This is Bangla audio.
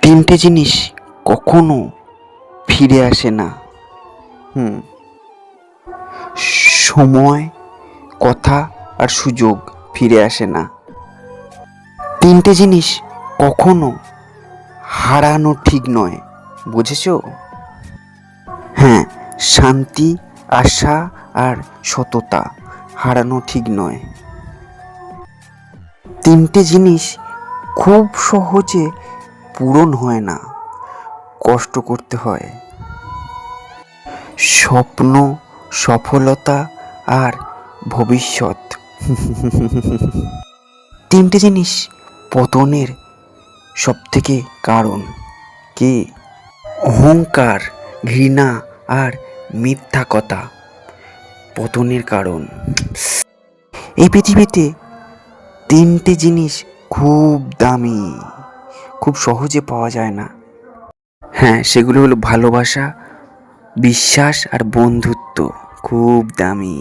তিনটে জিনিস কখনো ফিরে আসে না। সময়, কথা আর সুযোগ ফিরে আসে না। তিনটে জিনিস কখনো হারানো ঠিক নয়, বুঝেছো? হ্যাঁ, শান্তি, আশা আর সততা হারানো ঠিক নয়। তিনটে জিনিস খুব সহজে পূরণ হয় না, কষ্ট করতে হয়। স্বপ্ন, সফলতা আর ভবিষ্যৎ। তিনটে জিনিস পতনের সবথেকে কারণ কি? অহংকার, ঘৃণা আর মিথ্যা কথা পতনের কারণ। এই পৃথিবীতে তিনটে জিনিস খুব দামি, খুব সহজে পাওয়া যায় না। হ্যাঁ, সেগুলো হলো ভালোবাসা, বিশ্বাস আর বন্ধুত্ব। খুব দামি।